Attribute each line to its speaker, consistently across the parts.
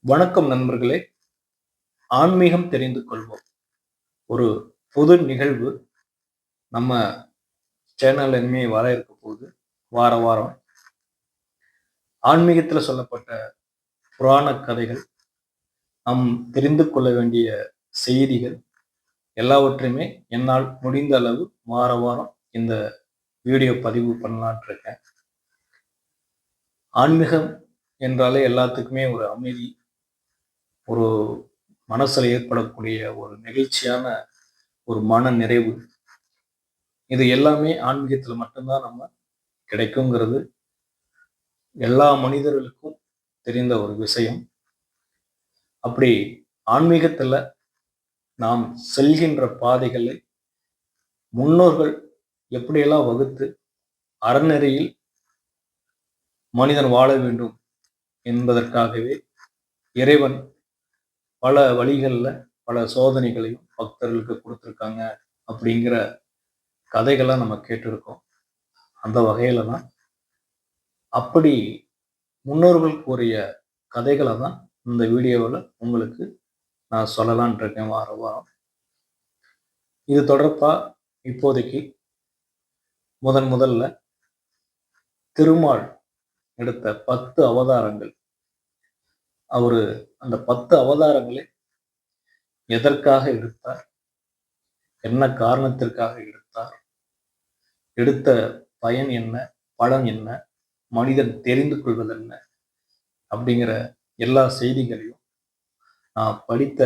Speaker 1: வணக்கம் நண்பர்களே. ஆன்மீகம் தெரிந்து கொள்வோம். ஒரு புது நிகழ்வு நம்ம சேனல்ல இனிமே வர இருக்க போகுது. வார வாரம் ஆன்மீகத்துல சொல்லப்பட்ட புராண கதைகள், நாம் தெரிந்து கொள்ள வேண்டிய செய்திகள் எல்லாவற்றையுமே என்னால் முடிந்த அளவு வார வாரம் இந்த வீடியோ பதிவு பண்ணலான்ட்டு இருக்கேன். ஆன்மீகம் என்றாலே எல்லாத்துக்குமே ஒரு அமைதி, ஒரு மனசுல ஏற்படக்கூடிய ஒரு நெகிழ்ச்சியான ஒரு மன நிறைவு, இது எல்லாமே ஆன்மீகத்துல மட்டும்தான் நம்ம கிடைக்குங்கிறது எல்லா மனிதர்களுக்கும் தெரிந்த ஒரு விஷயம். அப்படி ஆன்மீகத்துல நாம் செல்கின்ற பாதைகளை முன்னோர்கள் எப்படியெல்லாம் வகுத்து அறநெறியில் மனிதன் வாழ வேண்டும் என்பதற்காகவே இறைவன் பல வழிகளில் பல சோதனைகளையும் பக்தர்களுக்கு கொடுத்துருக்காங்க அப்படிங்கிற கதைகளை நம்ம கேட்டிருக்கோம். அந்த வகையில தான் அப்படி முன்னோர்கள் கூறிய கதைகளை தான் இந்த வீடியோவில் உங்களுக்கு நான் சொல்லலான் இருக்கேன் வார வாரம். இது தொடர்பா இப்போதைக்கு முதல்ல திருமால் எடுத்த 10 அவதாரங்கள், அவரு அந்த 10 அவதாரங்களை எதற்காக எடுத்தார், என்ன காரணத்திற்காக எடுத்தார், எடுத்த பயன் என்ன, பலன் என்ன, மனிதன் தெரிந்து கொள்வது என்ன அப்படிங்கிற எல்லா செய்திகளையும் நான் படித்த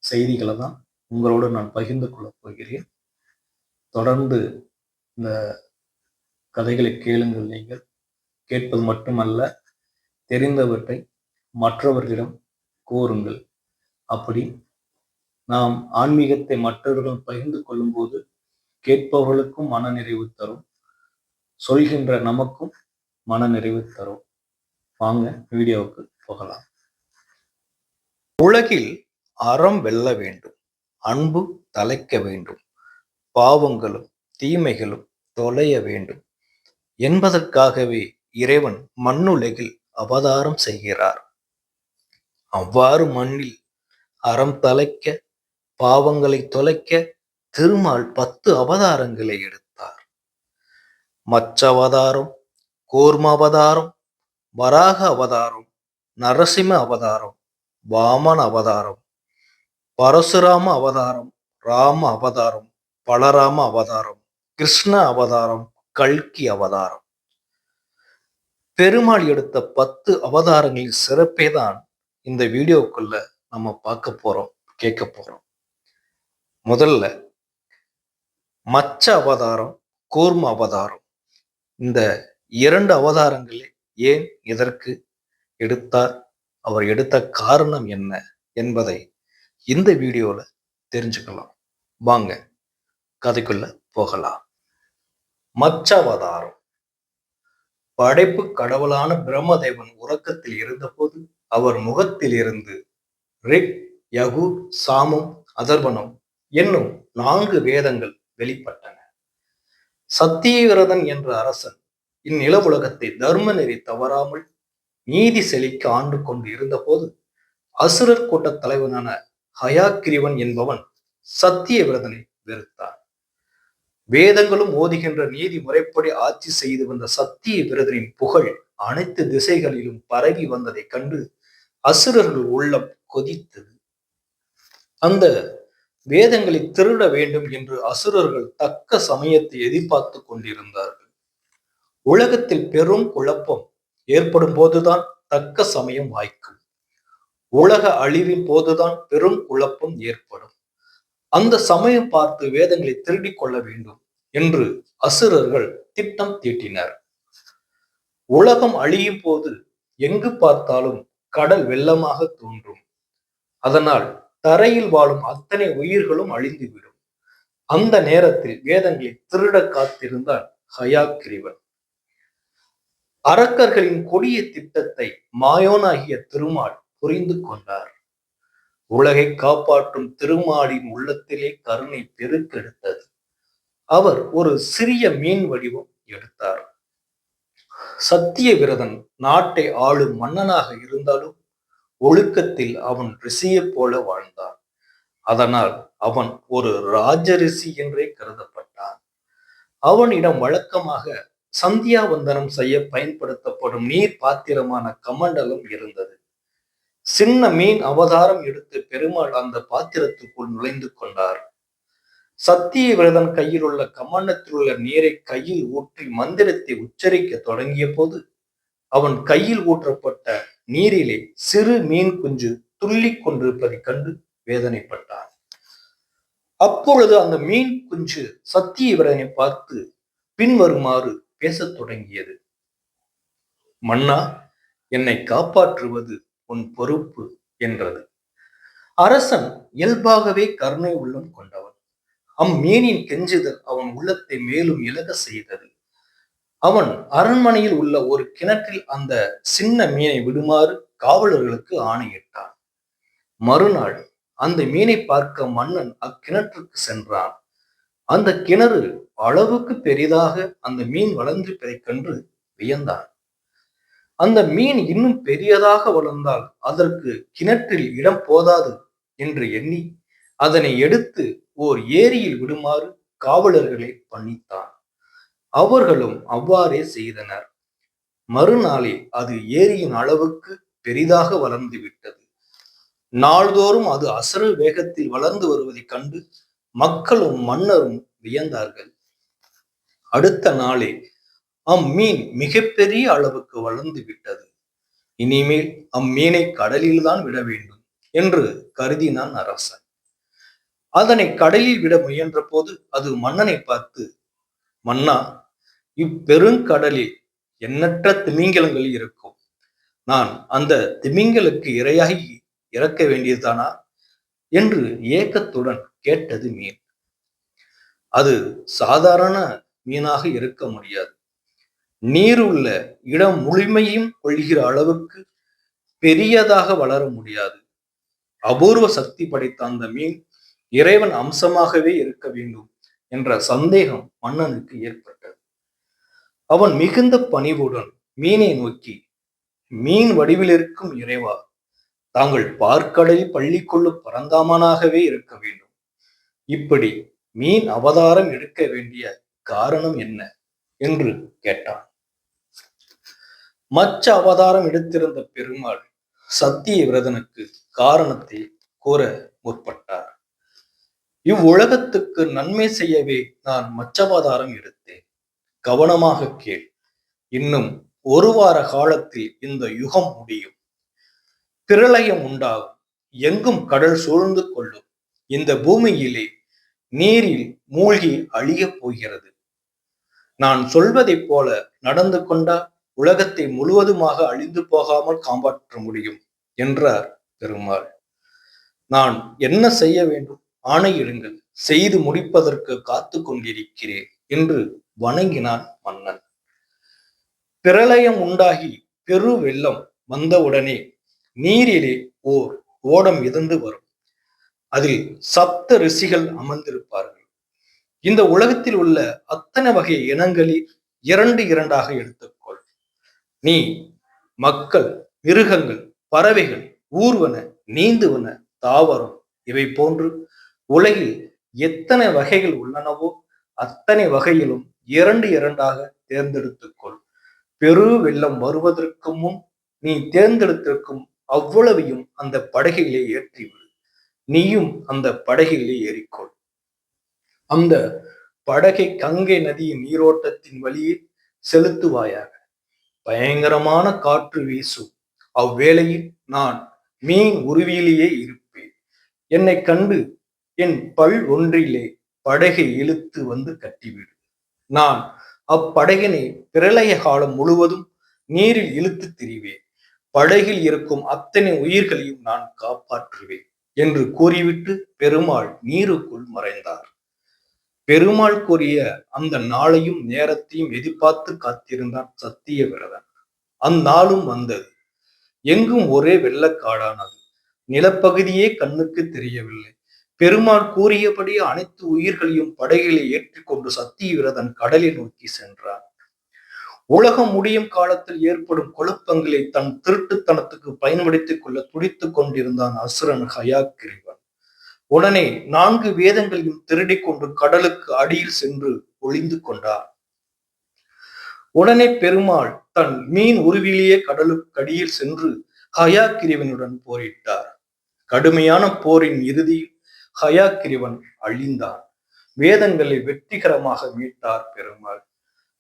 Speaker 1: செய்திகளை தான் உங்களோடு நான் பகிர்ந்து கொள்ளப் போகிறேன். தொடர்ந்து இந்த கதைகளை கேளுங்கள். நீங்கள் கேட்பது மட்டுமல்ல, தெரிந்தவற்றை மற்றவர்களிடம் கூறுங்கள். அப்படி நாம் ஆன்மீகத்தை மற்றவர்கள் பகிர்ந்து கொள்ளும் போது கேட்பவர்களுக்கும் மனநிறைவு தரும், சொல்கின்ற நமக்கும் மனநிறைவு தரும். வாங்க வீடியோவுக்கு போகலாம். உலகில் அறம் வெல்ல வேண்டும், அன்பு தலைக்க வேண்டும், பாவங்களும் தீமைகளும் தொலைய வேண்டும் என்பதற்காகவே இறைவன் மண்ணுலகில் அவதாரம் செய்கிறார். அவ்வாறு மண்ணில் அறம் தலைக்க, பாவங்களை தொலைக்க திருமால் 10 அவதாரங்களை எடுத்தார். மச்ச அவதாரம், கூர்ம அவதாரம், வராக அவதாரம், நரசிம்ம அவதாரம், வாமன அவதாரம், பரசுராம அவதாரம், ராம அவதாரம், பலராம அவதாரம், கிருஷ்ண அவதாரம், கல்கி அவதாரம். பெருமாள் எடுத்த 10 அவதாரங்களின் சிறப்பே தான் இந்த வீடியோக்குள்ள நம்ம பார்க்க போறோம், கேட்க போறோம். முதல்ல மச்ச அவதாரம், கூர்ம அவதாரம். இந்த 2 அவதாரங்களே ஏன் எதற்கு எடுத்தார், அவர் எடுத்த காரணம் என்ன என்பதை இந்த வீடியோல தெரிஞ்சுக்கலாம். வாங்க கதைக்குள்ள போகலாம். மச்ச அவதாரம். படைப்பு கடவுளான பிரம்மதேவன் உறக்கத்தில் இருந்தபோது அவர் முகத்தில் இருந்து ரிக், யகு, சாமம், அதர்வனம் என்னும் 4 வேதங்கள் வெளிப்பட்டன. சத்தியவிரதன் என்ற அரசன் இந்நில உலகத்தை தர்ம நெறி தவறாமல் நீதி செழிக்க ஆண்டு கொண்டு இருந்தபோது அசுரர் கூட்ட தலைவனான ஹயாக்கிரிவன் என்பவன் சத்தியவிரதனை வெறுத்தார். வேதங்களும் ஓதுகின்ற நீதி முறைப்படி ஆட்சி செய்து வந்த சத்திய விரதனின் புகழ் அனைத்து திசைகளிலும் பரவி வந்ததை கண்டு அசுரர்கள் உள்ளம் கொதித்தது. அந்த வேதங்களை திருட வேண்டும் என்று அசுரர்கள் தக்க சமயத்தை எதிர்பார்த்து கொண்டிருந்தார்கள். உலகத்தில் பெரும் குழப்பம் ஏற்படும் போதுதான் தக்க சமயம் வாய்க்கும். உலக அழிவின் போதுதான் பெரும் குழப்பம் ஏற்படும். அந்த சமயம் பார்த்து வேதங்களை திருடிக் கொள்ள வேண்டும் என்று அசுரர்கள் திட்டம் தீட்டினர். உலகம் அழியும் போது எங்கு பார்த்தாலும் கடல் வெள்ளமாக தோன்றும். அதனால் தரையில் வாழும் அத்தனை உயிர்களும் அழிந்துவிடும். அந்த நேரத்தில் வேதங்களை திருட காத்திருந்தார் ஹயாக்கிரிவன். அரக்கர்களின் கொடிய திட்டத்தை மாயோனாகிய திருமால் புரிந்து கொண்டார். உலகை காப்பாற்றும் திருமாலின் உள்ளத்திலே கருணை பெருக்கெடுத்தது. அவர் ஒரு சிறிய மீன் வடிவம் எடுத்தார். சத்திய விரதன் நாட்டை ஆளும் மன்னனாக இருந்தாலும் ஒழுக்கத்தில் அவன் ரிஷியைப் போல வாழ்ந்தான். அதனால் அவன் ஒரு ராஜ ரிஷி என்றே கருதப்பட்டான். அவனிடம் வழக்கமாக சந்தியாவந்தனம் செய்ய பயன்படுத்தப்படும் நீர் பாத்திரமான கமண்டலம் இருந்தது. சின்ன மீன் அவதாரம் எடுத்து பெருமாள் அந்த பாத்திரத்துக்குள் நுழைந்து கொண்டார். சத்திய விரதன் கையில் உள்ள கமண்டத்தில் உள்ள நீரை கையில் ஊற்றி மந்திரத்தை உச்சரிக்க தொடங்கிய போது அவன் கையில் ஊற்றப்பட்ட நீரிலே சிறு மீன் குஞ்சு துள்ளிக் கொண்டிருப்பதைக் கண்டு வேதனைப்பட்டான். அப்பொழுது அந்த மீன் குஞ்சு சத்திய விரதனை பார்த்து பின்வருமாறு பேசத் தொடங்கியது. மன்னா, என்னை காப்பாற்றுவது உன் பொறுப்பு என்றது. அரசன் இயல்பாகவே கருணை உள்ளம் கொண்டவன். அம்மீனின் கெஞ்சுதல் அவன் உள்ளத்தை மேலும் இலக செய்தது. அவன் அரண்மனையில் உள்ள ஒரு கிணற்றில் அந்த சின்ன மீனை விடுமாறு காவலர்களுக்கு ஆணையிட்டான். மறுநாள் அந்த மீனை பார்க்க மன்னன் அக்கிணற்றுக்கு சென்றான். அந்த கிணறு அளவுக்கு பெரிதாக அந்த மீன் வளர்ந்திருப்பதைக் கண்டு வியந்தான். அந்த மீன் இன்னும் பெரியதாக வளர்ந்தால் அதற்கு கிணற்றில் இடம் போதாது என்று எண்ணி அதனை எடுத்து ஓர் ஏரியில் விடுமாறு காவலர்களை பணித்தான். அவர்களும் அவ்வாறே செய்தனர். மறுநாளில் அது ஏரியின் அளவுக்கு பெரிதாக வளர்ந்து விட்டது. நாள்தோறும் அது அசுர வேகத்தில் வளர்ந்து வருவதைக் கண்டு மக்களும் மன்னரும் வியந்தார்கள். அடுத்த நாளே அம்மீன் மிகப்பெரிய அளவுக்கு வளர்ந்து விட்டது. இனிமேல் அம்மீனை கடலில்தான் விட வேண்டும் என்று கருதினான் அரசன். அதனை கடலில் விட முயன்ற போது அது மன்னனை பார்த்து, மன்னா, இப்பெருங்கடலில் எண்ணற்ற திமிங்கலங்கள் இருக்கும். நான் அந்த திமிங்கலுக்கு இரையாகி இறக்க வேண்டியதுதானா என்று ஏக்கத்துடன் கேட்டது மீன். அது சாதாரண மீனாக இருக்க முடியாது. நீருள்ள இடம் முழுமையும் கொள்கிற அளவுக்கு பெரியதாக வளர முடியாது. அபூர்வ சக்தி படைத்த அந்த மீன் இறைவன் அம்சமாகவே இருக்க வேண்டும் என்ற சந்தேகம் மன்னனுக்கு ஏற்பட்டது. அவன் மிகுந்த பணிவுடன் மீனை நோக்கி, மீன் வடிவில் இருக்கும் இறைவா, தாங்கள் பார்க்கடலில் பள்ளி கொள்ளும் பரந்தாமனாகவே இருக்க வேண்டும். இப்படி மீன் அவதாரம் எடுக்க வேண்டிய காரணம் என்ன என்று கேட்டான். மற்ற அவதாரம் எடுத்திருந்த பெருமாள் சத்திய விரதனுக்கு காரணத்தை கூற முற்பட்டார். இவ்வுலகத்துக்கு நன்மை செய்யவே நான் மச்சவதாரம் எடுத்தேன். கவனமாக கேள். இன்னும் ஒரு வார காலத்தில் இந்த யுகம் முடியும். பிரளயம் உண்டாகும். எங்கும் கடல் சூழ்ந்து கொள்ளும். இந்த பூமியிலே நீரில் மூழ்கி அழியப் போகிறது. நான் சொல்வதைப் போல நடந்து கொண்டால் உலகத்தை முழுவதுமாக அழிந்து போகாமல் காப்பாற்ற முடியும் என்றார் பெருமாள். நான் என்ன செய்ய வேண்டும்? ஆணையிடுங்கள். செய்து முடிப்பதற்கு காத்து கொண்டிருக்கிறேன் என்று வணங்கினான் மன்னன். பிரளயம் உண்டாகி பெரு வெள்ளம் வந்தவுடனே நீரிலே ஓர் ஓடம் மிதந்து வரும். அதில் சப்த ரிஷிகள் அமர்ந்திருப்பார்கள். இந்த உலகத்தில் உள்ள அத்தனை வகை இனங்களில் இரண்டு இரண்டாக எடுத்துக்கொள். நீ மக்கள், மிருகங்கள், பறவைகள், ஊர்வன, நீந்துவன, தாவரம் இவை போன்று உலகில் எத்தனை வகைகள் உள்ளனவோ அத்தனை வகையிலும் இரண்டு இரண்டாக தேர்ந்தெடுத்துக்கொள். பெரு வெள்ளம் வருவதற்கு முன் நீ தேர்ந்தெடுத்திருக்கும் அவ்வளவையும் அந்த படகிலே ஏற்றிவிடு. நீயும் அந்த படகிலே ஏறிக்கொள். அந்த படகை கங்கை நதியின் நீரோட்டத்தின் வழியே செலுத்துவாயாக. பயங்கரமான காற்று வீசும். அவ்வேளையில் நான் மீன் உருவிலேயே இருப்பேன். என்னை கண்டு என் பல் ஒன்றிலே படகை இழுத்து வந்து கட்டிவிடு. நான் அப்படகினை பிரளய காலம் முழுவதும் நீரில் இழுத்து திரிவேன். படகில் இருக்கும் அத்தனை உயிர்களையும் நான் காப்பாற்றுவேன் என்று கூறிவிட்டு பெருமாள் நீருக்குள் மறைந்தார். பெருமாள் கூறிய அந்த நாளையும் நேரத்தையும் எதிர்பார்த்து காத்திருந்தான் சத்திய விரதன். அந்நாளும் வந்தது. எங்கும் ஒரே வெள்ளக்காடானது. நிலப்பகுதியே கண்ணுக்கு தெரியவில்லை. பெருமாள் கூறியபடி அனைத்து உயிர்களையும் படகிலே ஏற்றிக்கொண்டு சத்திய விரதன் கடலை நோக்கி சென்றான். உலகம் முடியும் காலத்தில் ஏற்படும் குழப்பங்களை தன் திருட்டுத்தனத்துக்கு பயன்படுத்திக் கொள்ள துடித்துக் கொண்டிருந்தான் அசுரன் ஹயாக்கிரீவன். உடனே 4 வேதங்களையும் திருடிக் கொண்டு கடலுக்கு அடியில் சென்று ஒளிந்து கொண்டார். உடனே பெருமாள் தன் மீன் உருவிலேயே கடலுக்கு அடியில் சென்று ஹயாக்கிரீவனுடன் போரிட்டார். கடுமையான போரின் இறுதியில் ஹயாக்கிரீவன் அழிந்தான். வேதங்களை வெற்றிகரமாக மீட்டார் பெருமாள்.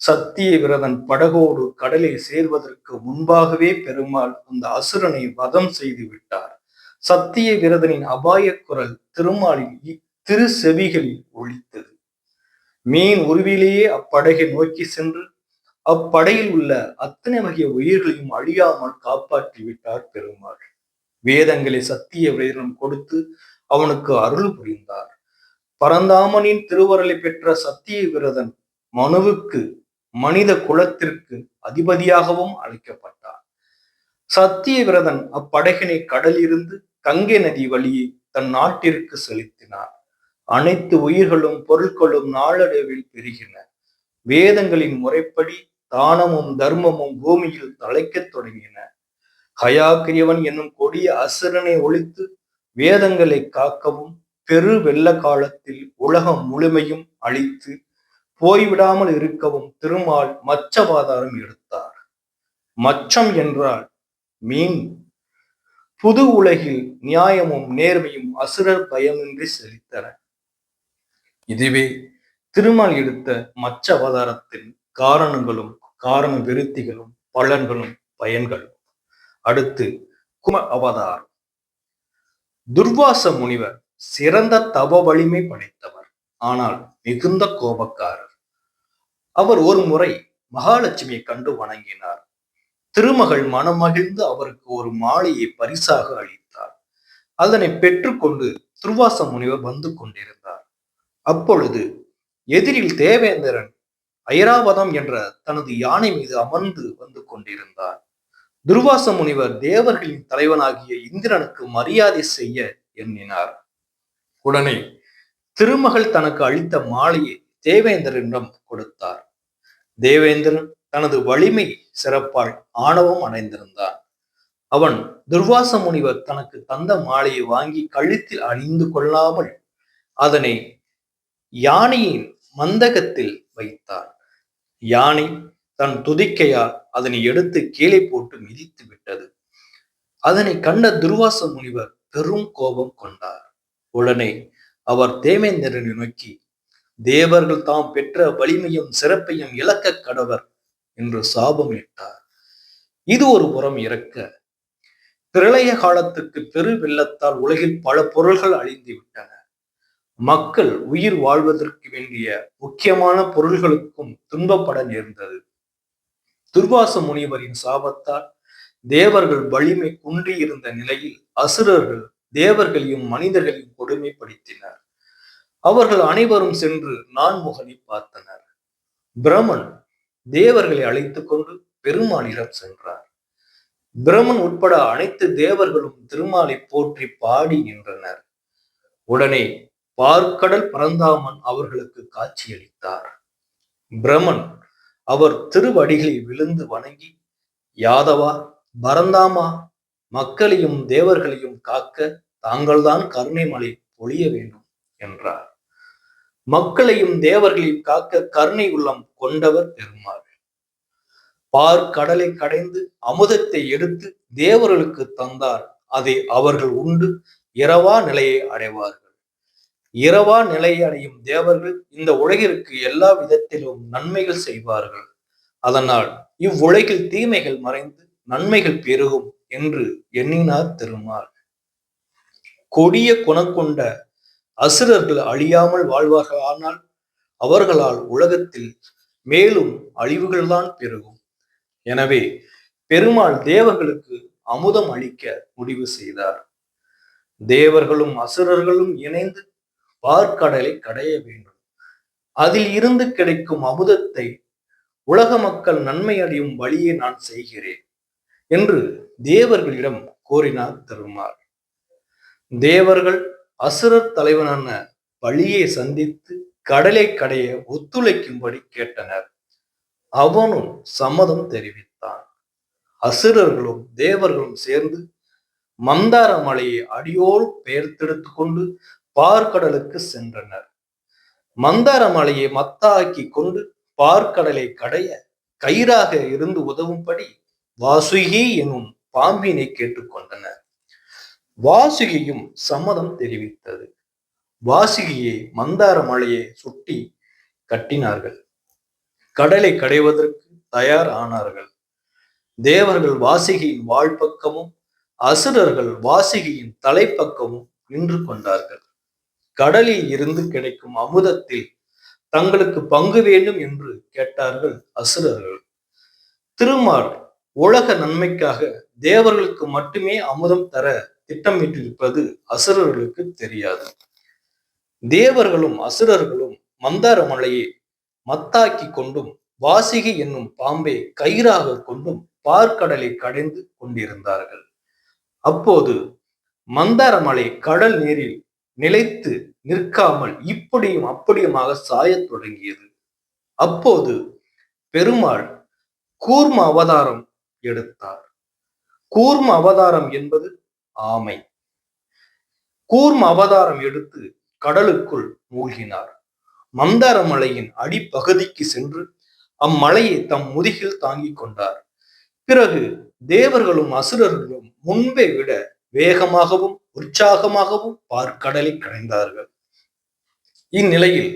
Speaker 1: சத்திய விரதன் படகோடு கடலில் சேர்வதற்கு முன்பாகவே பெருமாள் அந்த அசுரனை வதம் செய்து விட்டார். சத்திய விரதனின் அபாய குரல் திருமாலின் திரு செவிகளில் ஒலித்தது. மீன் உருவிலேயே அப்படகை நோக்கி சென்று அப்படையில் உள்ள அத்தனை வகை உயிர்களையும் அழியாமல் காப்பாற்றி விட்டார் பெருமாள். வேதங்களை சத்திய விரதன் கொடுத்து அவனுக்கு அருள் புரிந்தார். பரந்தாமனின் திருவருளை பெற்ற சத்திய விரதன் மனுவுக்கு மனித குலத்திற்கு அதிபதியாகவும் அழைக்கப்பட்டார். சத்திய விரதன் அப்படகினை கடலிலிருந்து கங்கை நதி வழியே தன் நாட்டிற்கு செலுத்தினார். அனைத்து உயிர்களும் பொருட்களும் நாளடைவில் பெருகின. வேதங்களின் முறைப்படி தானமும் தர்மமும் பூமியில் தழைக்கத் தொடங்கின. ஹயாக்கிரியவன் என்னும் கொடிய அசுரனை ஒழித்து வேதங்களை காக்கவும் பெரு வெள்ள காலத்தில் உலகம் முழுமையும் அழித்து போய்விடாமல் இருக்கவும் திருமால் மச்சவாதாரம் எடுத்தார். மச்சம் என்றால் மீன். புது உலகில் நியாயமும் நேர்மையும் அசுரர் பயமின்றி செழித்தன. இதுவே திருமால் எடுத்த மச்ச அவதாரத்தின் காரணங்களும் காரண விருத்திகளும் பலன்களும் பயன்களும். அடுத்து கும அவதாரம். துர்வாச முனிவர் சிறந்த தவ வலிமை படைத்தவர், ஆனால் மிகுந்த கோபக்காரர். அவர் ஒரு முறை மகாலட்சுமியை கண்டு வணங்கினார். திருமகள் மனமகிழ்ந்து அவருக்கு ஒரு மாலையை பரிசாக அளித்தார். அதனை பெற்றுக்கொண்டு துர்வாச முனிவர் வந்து கொண்டிருந்தார். அப்பொழுது எதிரில் தேவேந்திரன் ஐராவதம் என்ற தனது யானை மீது அமர்ந்து வந்து கொண்டிருந்தார். துர்வாச முனிவர் தேவர்களின் தலைவனாகிய இந்திரனுக்கு மரியாதை செய்ய எண்ணினார். உடனே திருமகள் தனக்கு அளித்த மாலையை தேவேந்திரனிடம் கொடுத்தார். தேவேந்திரன் தனது வலிமை சிறப்பால் ஆணவம் அடைந்திருந்தான். அவன் துர்வாச முனிவர் தனக்கு தந்த மாலையை வாங்கி கழுத்தில் அணிந்து கொள்ளாமல் அதனை யானையின் மந்தகத்தில் வைத்தார். யானை தன் துதிக்கையால் அதனை எடுத்து கீழே போட்டு மிதித்து விட்டது. அதனை கண்ட துர்வாச முனிவர் பெரும் கோபம் கொண்டார். உடனே அவர் தேவேந்திரனை நோக்கி, தேவர்கள் தாம் பெற்ற வலிமையும் சிறப்பையும் இழக்க கடவர் என்று சாபமிட்டார். இது ஒரு புறம் இருக்க, பிரளய காலத்துக்கு பெரு வெள்ளத்தால் உலகில் பல பொருள்கள் அழிந்து விட்டன. மக்கள் உயிர் வாழ்வதற்கு வேண்டிய முக்கியமான பொருள்களுக்கும் துன்பப்பட நேர்ந்தது. துர்வாச முனிவரின் சாபத்தால் தேவர்கள் வலிமை குன்றியிருந்த நிலையில் அசுரர்கள் தேவர்களையும் மனிதர்களையும் கொடுமைப்படுத்தினர். அவர்கள் அனைவரும் சென்று நான்முகனை பார்த்தனர். பிரமன் தேவர்களை அழைத்துக் கொண்டு பெருமாளிடம் சென்றார். பிரமன் உட்பட அனைத்து தேவர்களும் திருமாலை போற்றி பாடி நின்றனர். உடனே பார்க்கடல் பரந்தாமன் அவர்களுக்கு காட்சியளித்தார். பிரமன் அவர் திருவடிகளில் விழுந்து வணங்கி, யாதவா, பரந்தாமா, மக்களையும் தேவர்களையும் காக்க தாங்கள்தான் கருணை மழை பொழிய வேண்டும் என்றார். மக்களையும் தேவர்களையும் காக்க கருணை உள்ளம் கொண்டவர் பெருமாள். பார்க்கடலை கடைந்து அமுதத்தை எடுத்து தேவர்களுக்கு தந்தார். அதை அவர்கள் உண்டு இரவா நிலையை அடைவார்கள். இரவா நிலையை அடையும் தேவர்கள் இந்த உலகிற்கு எல்லா விதத்திலும் நன்மைகள் செய்வார்கள். அதனால் இவ்வுலகில் தீமைகள் மறைந்து நன்மைகள் பெருகும் என்று எண்ணினார் திருமால். கொடிய குணம் அசுரர்கள் அழியாமல் வாழ்வார்கள். ஆனால் அவர்களால் உலகத்தில் மேலும் அழிவுகள்தான் பெருகும். எனவே பெருமாள் தேவர்களுக்கு அமுதம் அளிக்க முடிவு செய்தார். தேவர்களும் அசுரர்களும் இணைந்து பார்க்கடலை கடைய வேண்டும். அதில் இருந்து கிடைக்கும் அமுதத்தை உலக மக்கள் நன்மை அடையும் வழியை நான் செய்கிறேன் என்று தேவர்களிடம் கோரினார் திருமால். தேவர்கள் அசுரர் தலைவனான பலியை சந்தித்து கடலை கடைய ஒத்துழைக்கும்படி கேட்டனர். அவனும் சம்மதம் தெரிவித்தான். அசுரர்களும் தேவர்களும் சேர்ந்து மந்தார மலையை அடியோடு பெயர்த்தெடுத்து கொண்டு பார்க்கடலுக்கு சென்றனர். மந்தார மலையை மத்தாக்கி கொண்டு பார்க்கடலை கடைய கயிறாக இருந்து உதவும்படி வாசுகி எனும் பாம்பினை கேட்டுக்கொண்டனர். வாசுகியும் சம்மதம் தெரிவித்தது. வாசுகியை மந்தார மலையை சுட்டி கட்டினார்கள். கடலை கடைவதற்கு தயார் ஆனார்கள். தேவர்கள் வாசுகியின் வாழ்பக்கமும் அசுரர்கள் வாசுகியின் தலைப்பக்கமும் நின்று கொண்டார்கள். கடலில் இருந்து கிடைக்கும் அமுதத்தில் தங்களுக்கு பங்கு வேண்டும் என்று கேட்டார்கள் அசுரர்கள். திருமால் உலக நன்மைக்காக தேவர்களுக்கு மட்டுமே அமுதம் தர திட்டமிட்டிருப்பது அசுரர்களுக்கு தெரியாது. தேவர்களும் அசுரர்களும் மந்தார மலையை மத்தாக்கி கொண்டும் வாசுகி என்னும் பாம்பை கயிறாக கொண்டும் பார்க்கடலை கடைந்து கொண்டிருந்தார்கள். அப்போது மந்தார மலை கடல் நீரில் நிலைத்து நிற்காமல் இப்படியும் அப்படியுமாக சாயத் தொடங்கியது. அப்போது பெருமாள் கூர்ம அவதாரம் எடுத்தார். கூர்ம அவதாரம் என்பது ஆமை. கூர்ம அவதாரம் எடுத்து கடலுக்குள் மூழ்கினார். மந்தார மலையின் அடிப்பகுதிக்கு சென்று அம்மலையை தம் முதுகில் தாங்கிக் கொண்டார். பிறகு தேவர்களும் அசுரர்களும் முன்பை விட வேகமாகவும் உற்சாகமாகவும் பார்க்கடலை கடைந்தார்கள். இந்நிலையில்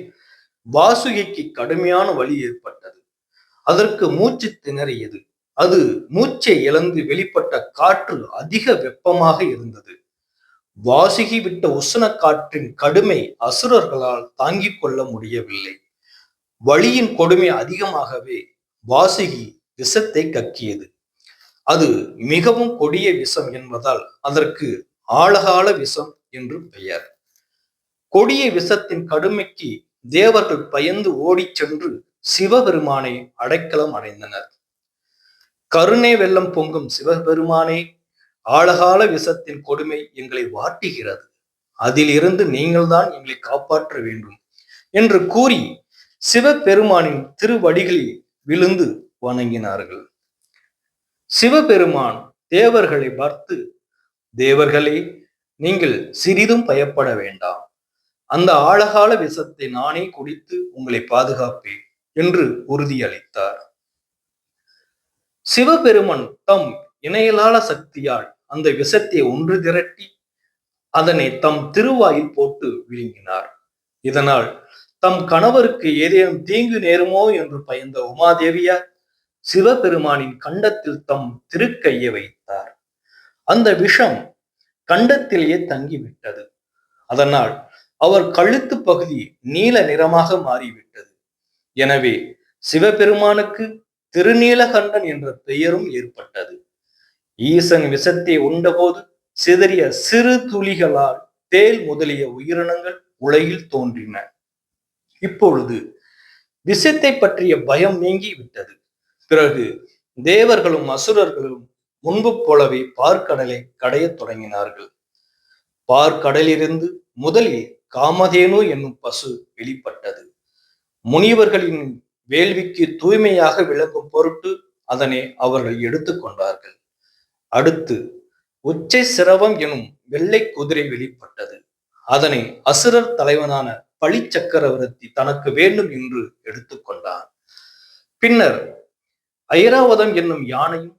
Speaker 1: வாசுகிக்கு கடுமையான வலி ஏற்பட்டது. அதற்கு மூச்சு திணறியது. அது மூச்சை இழந்து வெளிப்பட்ட காற்று அதிக வெப்பமாக இருந்தது. வாசுகி விட்ட உஷ்ண காற்றின் கடுமை அசுரர்களால் தாங்கிக் கொள்ள முடியவில்லை. வலியின் கொடுமை அதிகமாகவே வாசுகி விஷத்தை கக்கியது. அது மிகவும் கொடிய விஷம் என்பதால் அதற்கு ஆழகால விஷம் என்று பெயர். கொடிய விஷத்தின் கடுமைக்கு தேவர்கள் பயந்து ஓடிச் சென்று சிவபெருமானை அடைக்கலம் அடைந்தனர். கருணை வெள்ளம் பொங்கும் சிவபெருமானே, ஆழகால விஷத்தின் கொடுமை எங்களை வாட்டுகிறது. அதிலிருந்து நீங்கள்தான் எங்களை காப்பாற்ற வேண்டும் என்று கூறி சிவபெருமானின் திருவடிகளில் விழுந்து வணங்கினார்கள். சிவபெருமான் தேவர்களை பார்த்து, தேவர்களே, நீங்கள் சிறிதும் பயப்பட வேண்டாம். அந்த ஆழகால விஷத்தை நானே குடித்து உங்களை பாதுகாப்பேன் என்று உறுதியளித்தார். சிவபெருமான் தம் இணையலான சக்தியால் அந்த விஷத்தை ஒன்று திரட்டி அதனை தம் திருவாயில் போட்டு விழுங்கினார். இதனால் தம் கணவருக்கு ஏதேனும் தீங்கு நேருமோ என்று பயந்த உமாதேவியார் சிவபெருமானின் கண்டத்தில் தம் திருக்கையை வைத்தார். அந்த விஷம் கண்டத்திலேயே தங்கிவிட்டது. அதனால் அவர் கழுத்து பகுதி நீல நிறமாக மாறிவிட்டது. எனவே சிவபெருமானுக்கு திருநீலகண்டன் என்ற பெயரும் ஏற்பட்டது. ஈசன் விஷத்தை உண்டபோது சிதறிய சிறு துளிகளால் தேல் முதலிய உயிரினங்கள் உலகில் தோன்றின. இப்பொழுது விஷத்தை பற்றிய பயம் நீங்கி விட்டது. பிறகு தேவர்களும் அசுரர்களும் முன்பு போலவே பார்க்கடலை கடையத் தொடங்கினார்கள். பார்க்கடலிலிருந்து முதலில் காமதேனு என்னும் பசு வெளிப்பட்டது. முனிவர்களின் வேள்விக்கு தூய்மையாக விளங்கும் பொருட்டு அதனை அவர்கள் எடுத்துக்கொண்டார்கள். அடுத்து உச்சை சிரவம் எனும் வெள்ளை குதிரை வெளிப்பட்டது. அதனை அசுரர் தலைவனான பழி சக்கரவர்த்தி தனக்கு வேண்டும் என்று எடுத்துக்கொண்டார். பின்னர் ஐராவதம் என்னும் யானையும்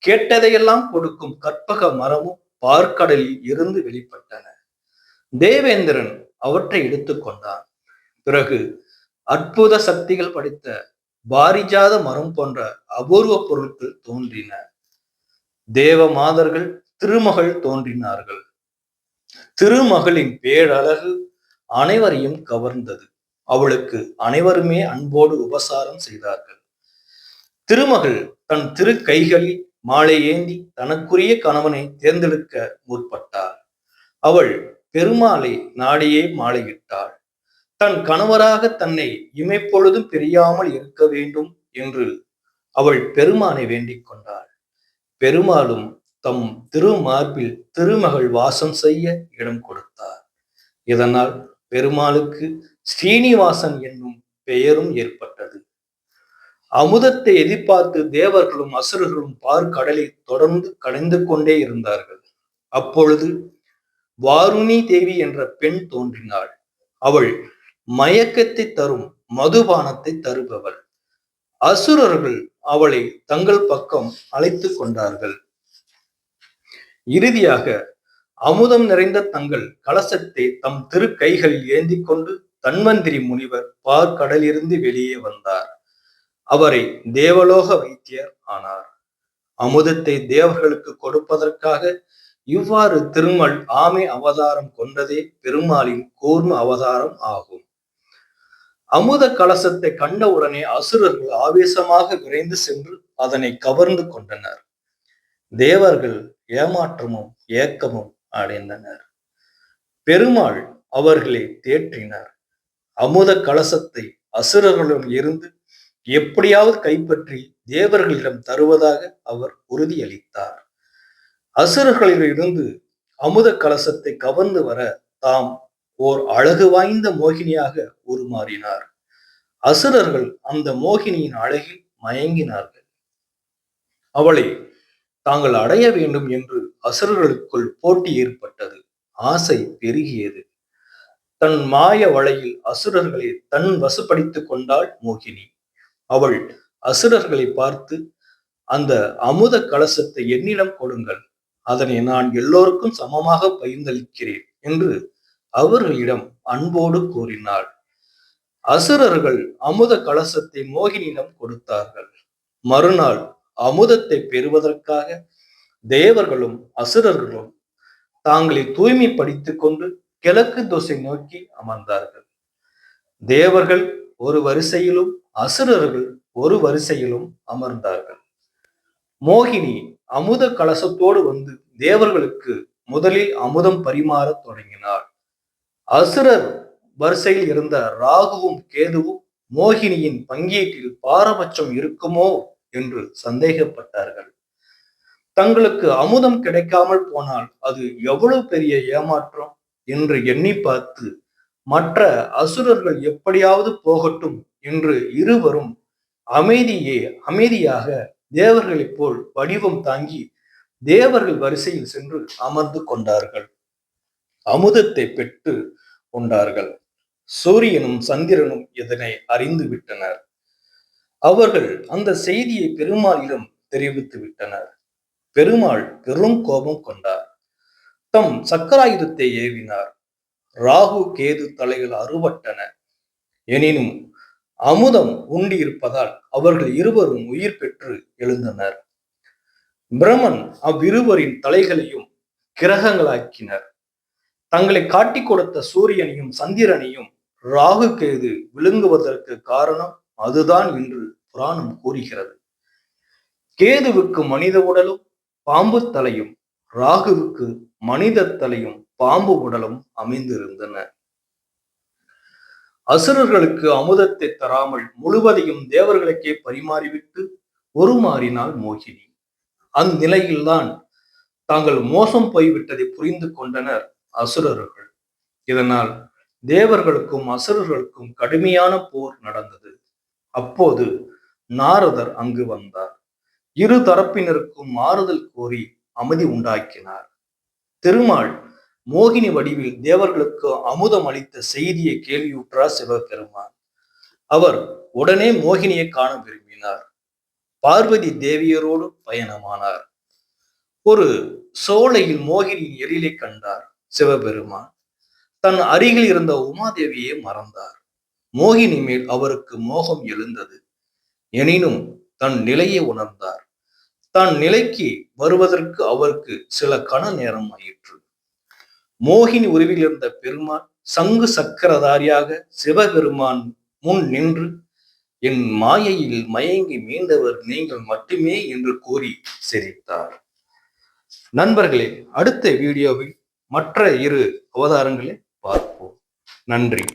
Speaker 1: கேட்டதையெல்லாம் கொடுக்கும் கற்பக மரமும் பார்க்கடலில் இருந்து வெளிப்பட்டன. தேவேந்திரன் அவற்றை எடுத்துக்கொண்டான். பிறகு அற்புத சக்திகள் படைத்த பாரிஜாத மரம் போன்ற அபூர்வ பொருட்கள் தோன்றின. தேவ மாதர்கள் திருமகள் தோன்றினார்கள். திருமகளின் பேரழகு அனைவரையும் கவர்ந்தது. அவளுக்கு அனைவருமே அன்போடு உபசாரம் செய்தார்கள். திருமகள் தன் திரு கைகளில் மாலை ஏந்தி தனக்குரிய கணவனை தேர்ந்தெடுக்க முற்பட்டாள். அவள் பெருமாளை நாடியே மாலையிட்டாள். தன் கணவராக தன்னை இமைப்பொழுதும் பிரியாமல் இருக்க வேண்டும் என்று அவள் பெருமானை வேண்டிக் கொண்டாள். பெருமாளும் தம் திருமார்பில் திருமகள் வாசம் செய்ய இடம் கொடுத்தார். இதனால் பெருமாளுக்கு ஸ்ரீனிவாசன் என்னும் பெயரும் ஏற்பட்டது. அமுதத்தை எதிர்பார்த்து தேவர்களும் அசுரர்களும் பார்க்கடலை தொடர்ந்து கடைந்து கொண்டே இருந்தார்கள். அப்பொழுது வாருணி தேவி என்ற பெண் தோன்றினாள். அவள் மயக்கத்தை தரும் மதுபானத்தை தருபவள். அசுரர்கள் அவளை தங்கள் பக்கம் அழைத்து கொண்டார்கள். இறுதியாக அமுதம் நிறைந்த தங்கள் கலசத்தை தம் திரு கைகளில் ஏந்தி கொண்டு தன்வந்திரி முனிவர் பார்க்கடலிருந்து வெளியே வந்தார். அவரை தேவலோக வைத்தியர் ஆனார். அமுதத்தை தேவர்களுக்கு கொடுப்பதற்காக இவ்வாறு திருமல் ஆமை அவதாரம் கொண்டதே பெருமாளின் கூர்ம அவதாரம் ஆகும். அமுத கலசத்தை கண்டவுடனே அசுரர்கள் ஆவேசமாக விரைந்து சென்று அதனை கவர்ந்து கொண்டனர். தேவர்கள் ஏமாற்றமும் ஏக்கமும் அடைந்தனர். பெருமாள் அவர்களை தேற்றினார். அமுத கலசத்தை அசுரர்களிடம் இருந்து எப்படியாவது கைப்பற்றி தேவர்களிடம் தருவதாக அவர் உறுதியளித்தார். அசுரர்களிலிருந்து அமுத கலசத்தை கவர்ந்து வர தாம் ஓர் அழகு வாய்ந்த மோகினியாக உருமாறினார். அசுரர்கள் அந்த மோகினியின் அழகில் மயங்கினார்கள். அவளை தாங்கள் அடைய வேண்டும் என்று அசுரர்களுக்குள் போட்டி ஏற்பட்டது. ஆசை பெருகியது. தன் மாய வலையில் அசுரர்களை தன் வசப்படுத்திக் கொண்டாள் மோகினி. அவள் அசுரர்களை பார்த்து, அந்த அமுத கலசத்தை என்னிடம் கொடுங்கள், அதனை நான் எல்லோருக்கும் சமமாக பகிர்ந்தளிக்கிறேன் என்று அவர்களிடம் அன்போடு கூறினாள். அசுரர்கள் அமுத கலசத்தை மோகினியிடம் கொடுத்தார்கள். மறுநாள் அமுதத்தை பெறுவதற்காக தேவர்களும் அசுரர்களும் தாங்களை தூய்மைப்படுத்திக் கொண்டு கிழக்கு திசை நோக்கி அமர்ந்தார்கள். தேவர்கள் ஒரு வரிசையிலும் அசுரர்கள் ஒரு வரிசையிலும் அமர்ந்தார்கள். மோகினி அமுத கலசத்தோடு வந்து தேவர்களுக்கு முதலில் அமுதம் பரிமாற தொடங்கினார். அசுரர் வரிசையில் இருந்த ராகுவும் கேதுவும் மோகினியின் பங்கீட்டில் பாரபட்சம் இருக்குமோ என்று சந்தேகப்பட்டார்கள். தங்களுக்கு அமுதம் கிடைக்காமல் போனால் அது எவ்வளவு பெரிய ஏமாற்றம் என்று எண்ணி பார்த்து மற்ற அசுரர்கள் எப்படியாவது போகட்டும் என்று இருவரும் அமைதியாக தேவர்களைப் போல் வடிவம் தாங்கி தேவர்கள் வரிசையில் சென்று அமர்ந்து கொண்டார்கள். அமுதத்தை பெற்று கொண்டார்கள். சூரியனும் சந்திரனும் இதனை அறிந்து விட்டனர். அவர்கள் அந்த செய்தியை பெருமாளிடம் தெரிவித்து விட்டனர். பெருமாள் பெரும் கோபம் கொண்டார். தம் சக்கராயுதத்தை ஏவினார். ராகு கேது தலைகள் அறுபட்டன. எனினும் அமுதம் உண்டி இருப்பதால் அவர்கள் இருவரும் உயிர் பெற்று எழுந்தனர். பிரமன் அவ்விருவரின் தலைகளையும் கிரகங்களாக்கினர். தங்களை காட்டிக் கொடுத்த சூரியனையும் சந்திரனையும் ராகு கேது விழுங்குவதற்கு காரணம் அதுதான் என்று புராணம் கூறுகிறது. கேதுவுக்கு மனித உடலும் பாம்பு தலையும், ராகுவுக்கு மனித தலையும் பாம்பு உடலும் அமைந்திருந்தன. அசுரர்களுக்கு அமுதத்தை தராமல் முழுவதையும் தேவர்களுக்கே பரிமாறிவிட்டு உருமாறினாள் மோகினி. அந்நிலையில்தான் தாங்கள் மோசம் போய்விட்டதை புரிந்து கொண்டனர் அசுரர்கள். இதனால் தேவர்களுக்கும் அசுரர்களுக்கும் கடுமையான போர் நடந்தது. அப்போது நாரதர் அங்கு வந்தார். இரு தரப்பினருக்கும் ஆறுதல் கூறி அமைதி உண்டாக்கினார். திருமால் மோகினி வடிவில் தேவர்களுக்கு அமுதம் அளித்த செய்தியை கேள்வியுற்றார் சிவபெருமான். அவர் உடனே மோகினியை காண விரும்பினார். பார்வதி தேவியரோடு பயணமானார். ஒரு சோலையில் மோகினியின் எழிலை கண்டார் சிவபெருமான். தன் அருகில் இருந்த உமாதேவியை மறந்தார். மோகினி மேல் அவருக்கு மோகம் எழுந்தது. எனினும் தன் நிலையை உணர்ந்தார். தன் நிலைக்கு வருவதற்கு அவருக்கு சில கண நேரம் ஆயிற்று. மோகினி உருவில் இருந்த பெருமான் சங்கு சக்கரதாரியாக சிவபெருமான் முன் நின்று, என் மாயையில் மயங்கி மீண்டவர் நீங்கள் மட்டுமே என்று கூறி சிரித்தார். நண்பர்களே, அடுத்த வீடியோவில் மற்ற இரு அவதாரங்களை பார்ப்போம். நன்றி.